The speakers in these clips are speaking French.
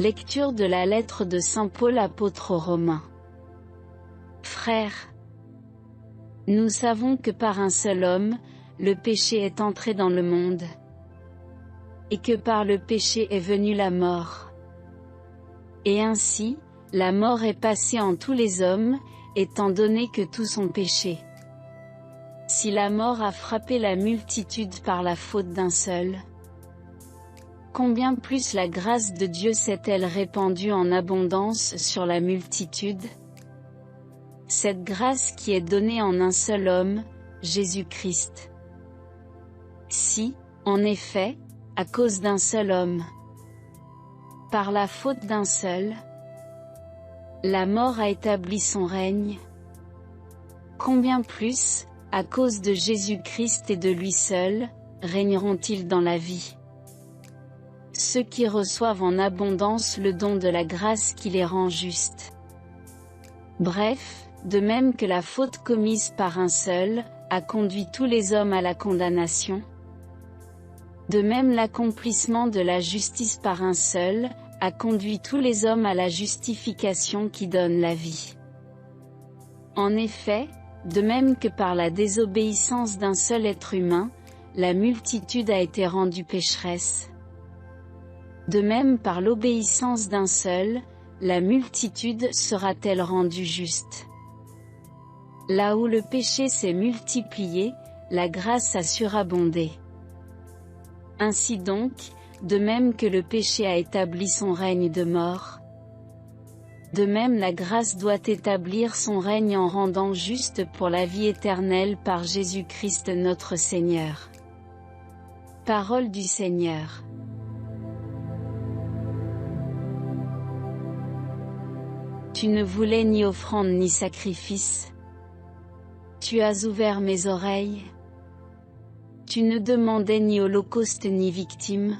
Lecture de la lettre de saint Paul apôtre aux Romains. Frères, nous savons que par un seul homme, le péché est entré dans le monde, et que par le péché est venue la mort. Et ainsi, la mort est passée en tous les hommes, étant donné que tous ont péché. Si la mort a frappé la multitude par la faute d'un seul, combien plus la grâce de Dieu s'est-elle répandue en abondance sur la multitude? Cette grâce qui est donnée en un seul homme, Jésus-Christ. Si, en effet, à cause d'un seul homme, par la faute d'un seul, la mort a établi son règne, combien plus, à cause de Jésus-Christ et de lui seul, régneront-ils dans la vie? Ceux qui reçoivent en abondance le don de la grâce qui les rend justes. Bref, de même que la faute commise par un seul, a conduit tous les hommes à la condamnation, de même l'accomplissement de la justice par un seul, a conduit tous les hommes à la justification qui donne la vie. En effet, de même que par la désobéissance d'un seul être humain, la multitude a été rendue pécheresse, de même par l'obéissance d'un seul, la multitude sera-t-elle rendue juste. Là où le péché s'est multiplié, la grâce a surabondé. Ainsi donc, de même que le péché a établi son règne de mort, de même la grâce doit établir son règne en rendant juste pour la vie éternelle par Jésus-Christ notre Seigneur. Parole du Seigneur. Tu ne voulais ni offrande ni sacrifice. Tu as ouvert mes oreilles. Tu ne demandais ni holocauste ni victime.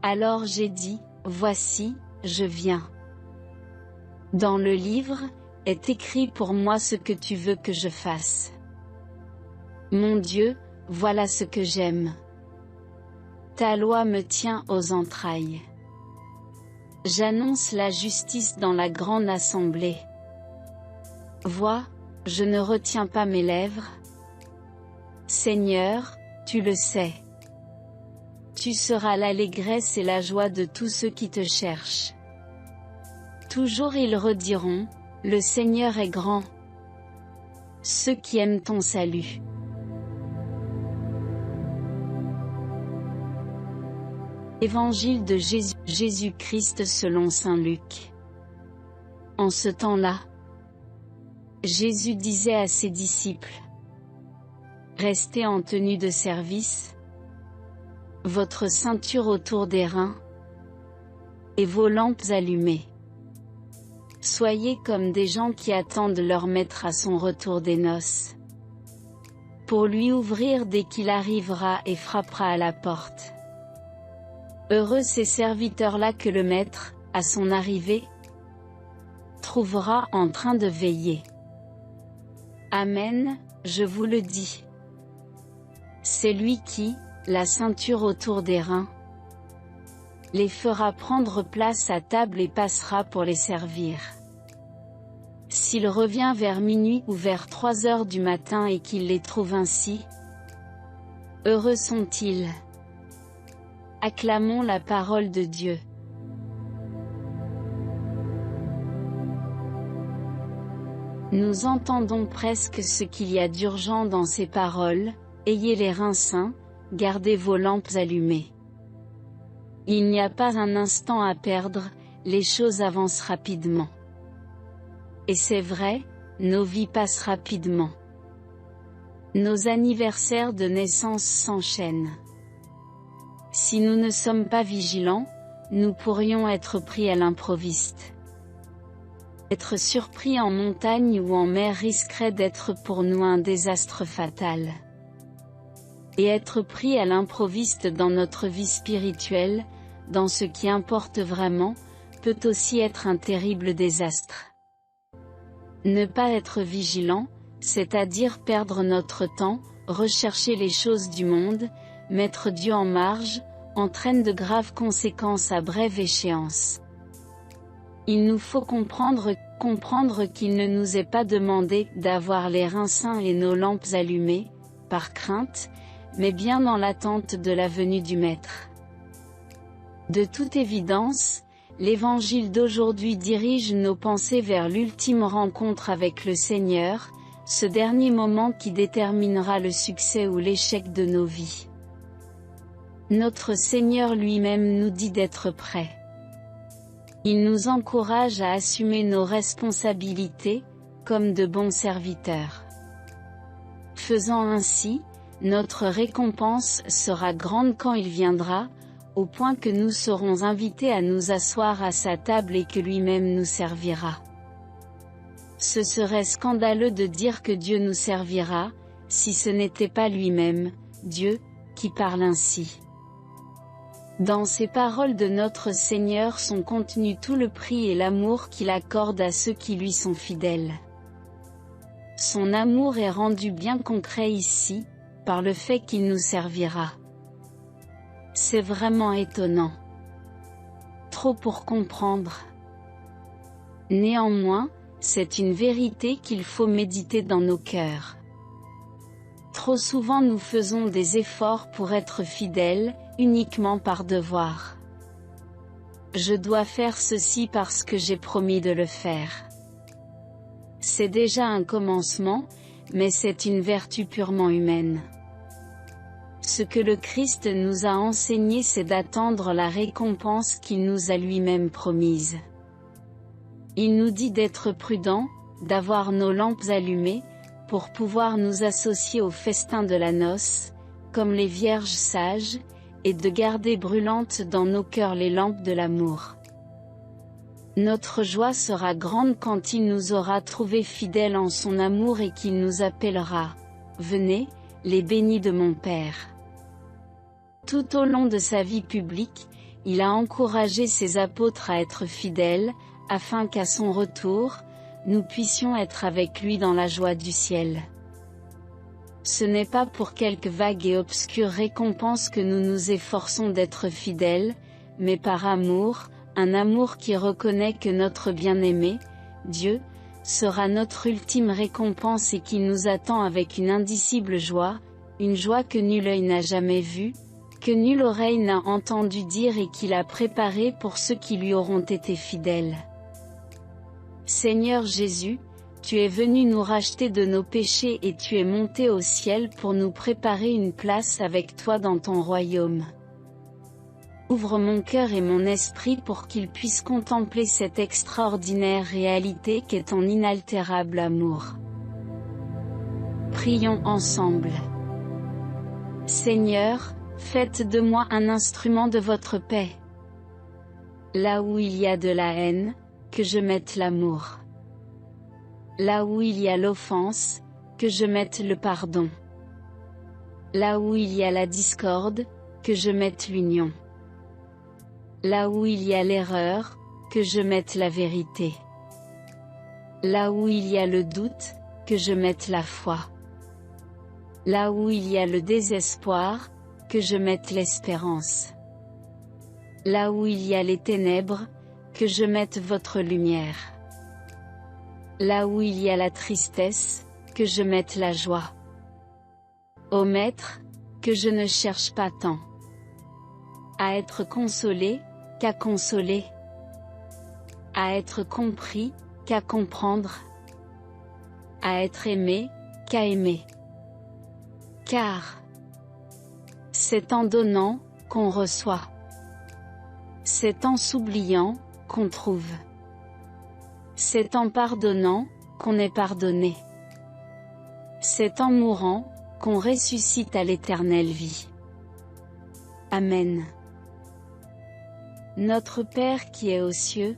Alors j'ai dit, voici, je viens. Dans le livre, est écrit pour moi ce que tu veux que je fasse. Mon Dieu, voilà ce que j'aime. Ta loi me tient aux entrailles. J'annonce la justice dans la grande assemblée. Vois, je ne retiens pas mes lèvres. Seigneur, tu le sais. Tu seras l'allégresse et la joie de tous ceux qui te cherchent. Toujours ils rediront, le Seigneur est grand. Ceux qui aiment ton salut. Évangile de Jésus-Christ selon saint Luc. En ce temps-là, Jésus disait à ses disciples, restez en tenue de service, votre ceinture autour des reins, et vos lampes allumées. Soyez comme des gens qui attendent leur maître à son retour des noces, pour lui ouvrir dès qu'il arrivera et frappera à la porte. Heureux ces serviteurs-là que le maître, à son arrivée, trouvera en train de veiller. Amen, je vous le dis. C'est lui qui, la ceinture autour des reins, les fera prendre place à table et passera pour les servir. S'il revient vers minuit ou vers 3 heures du matin et qu'il les trouve ainsi, heureux sont-ils. Acclamons la parole de Dieu. Nous entendons presque ce qu'il y a d'urgent dans ces paroles, ayez les reins sains, gardez vos lampes allumées. Il n'y a pas un instant à perdre, les choses avancent rapidement. Et c'est vrai, nos vies passent rapidement. Nos anniversaires de naissance s'enchaînent. Si nous ne sommes pas vigilants, nous pourrions être pris à l'improviste. Être surpris en montagne ou en mer risquerait d'être pour nous un désastre fatal. Et être pris à l'improviste dans notre vie spirituelle, dans ce qui importe vraiment, peut aussi être un terrible désastre. Ne pas être vigilant, c'est-à-dire perdre notre temps, rechercher les choses du monde, mettre Dieu en marge, entraîne de graves conséquences à brève échéance. Il nous faut comprendre qu'il ne nous est pas demandé d'avoir les reins sains et nos lampes allumées, par crainte, mais bien dans l'attente de la venue du Maître. De toute évidence, l'Évangile d'aujourd'hui dirige nos pensées vers l'ultime rencontre avec le Seigneur, ce dernier moment qui déterminera le succès ou l'échec de nos vies. Notre Seigneur lui-même nous dit d'être prêts. Il nous encourage à assumer nos responsabilités, comme de bons serviteurs. Faisant ainsi, notre récompense sera grande quand il viendra, au point que nous serons invités à nous asseoir à sa table et que lui-même nous servira. Ce serait scandaleux de dire que Dieu nous servira, si ce n'était pas lui-même, Dieu, qui parle ainsi. Dans ces paroles de notre Seigneur sont contenus tout le prix et l'amour qu'il accorde à ceux qui lui sont fidèles. Son amour est rendu bien concret ici, par le fait qu'il nous servira. C'est vraiment étonnant. Trop pour comprendre. Néanmoins, c'est une vérité qu'il faut méditer dans nos cœurs. Trop souvent nous faisons des efforts pour être fidèles, uniquement par devoir. Je dois faire ceci parce que j'ai promis de le faire. C'est déjà un commencement, mais c'est une vertu purement humaine. Ce que le Christ nous a enseigné, c'est d'attendre la récompense qu'il nous a lui-même promise. Il nous dit d'être prudents, d'avoir nos lampes allumées, pour pouvoir nous associer au festin de la noce, comme les vierges sages, et de garder brûlantes dans nos cœurs les lampes de l'amour. Notre joie sera grande quand il nous aura trouvés fidèles en son amour et qu'il nous appellera « Venez, les bénis de mon Père ». Tout au long de sa vie publique, il a encouragé ses apôtres à être fidèles, afin qu'à son retour, nous puissions être avec lui dans la joie du ciel. Ce n'est pas pour quelque vague et obscure récompense que nous nous efforçons d'être fidèles, mais par amour, un amour qui reconnaît que notre bien-aimé, Dieu, sera notre ultime récompense et qui nous attend avec une indicible joie, une joie que nul œil n'a jamais vue, que nulle oreille n'a entendu dire et qu'il a préparée pour ceux qui lui auront été fidèles. Seigneur Jésus, tu es venu nous racheter de nos péchés et tu es monté au ciel pour nous préparer une place avec toi dans ton royaume. Ouvre mon cœur et mon esprit pour qu'ils puissent contempler cette extraordinaire réalité qu'est ton inaltérable amour. Prions ensemble. Seigneur, faites de moi un instrument de votre paix. Là où il y a de la haine, que je mette l'amour. Là où il y a l'offense, que je mette le pardon. Là où il y a la discorde, que je mette l'union. Là où il y a l'erreur, que je mette la vérité. Là où il y a le doute, que je mette la foi. Là où il y a le désespoir, que je mette l'espérance. Là où il y a les ténèbres, que je mette votre lumière. Là où il y a la tristesse, que je mette la joie. Ô Maître, que je ne cherche pas tant à être consolé, qu'à consoler, à être compris, qu'à comprendre, à être aimé, qu'à aimer. Car c'est en donnant qu'on reçoit. C'est en s'oubliant qu'on trouve. C'est en pardonnant qu'on est pardonné. C'est en mourant qu'on ressuscite à l'éternelle vie. Amen. Notre Père qui es aux cieux,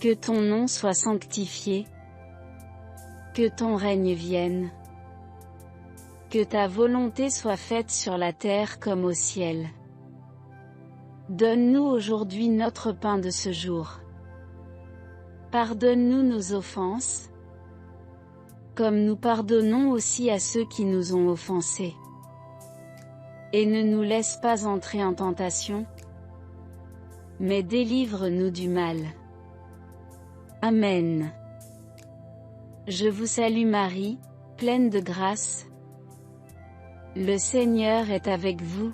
que ton nom soit sanctifié, que ton règne vienne, que ta volonté soit faite sur la terre comme au ciel. Donne-nous aujourd'hui notre pain de ce jour. Pardonne-nous nos offenses, comme nous pardonnons aussi à ceux qui nous ont offensés. et ne nous laisse pas entrer en tentation, mais délivre-nous du mal. Amen. Je vous salue Marie, pleine de grâce. Le Seigneur est avec vous.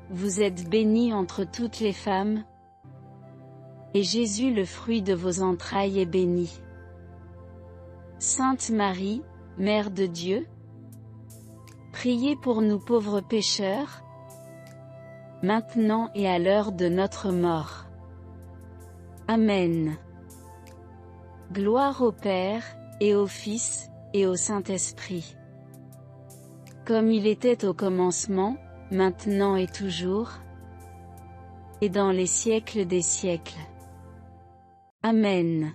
Vous êtes bénie entre toutes les femmes, et Jésus, le fruit de vos entrailles, est béni. Sainte Marie, Mère de Dieu, priez pour nous pauvres pécheurs, maintenant et à l'heure de notre mort. Amen. Gloire au Père, et au Fils, et au Saint-Esprit. Comme il était au commencement, maintenant et toujours, et dans les siècles des siècles. Amen.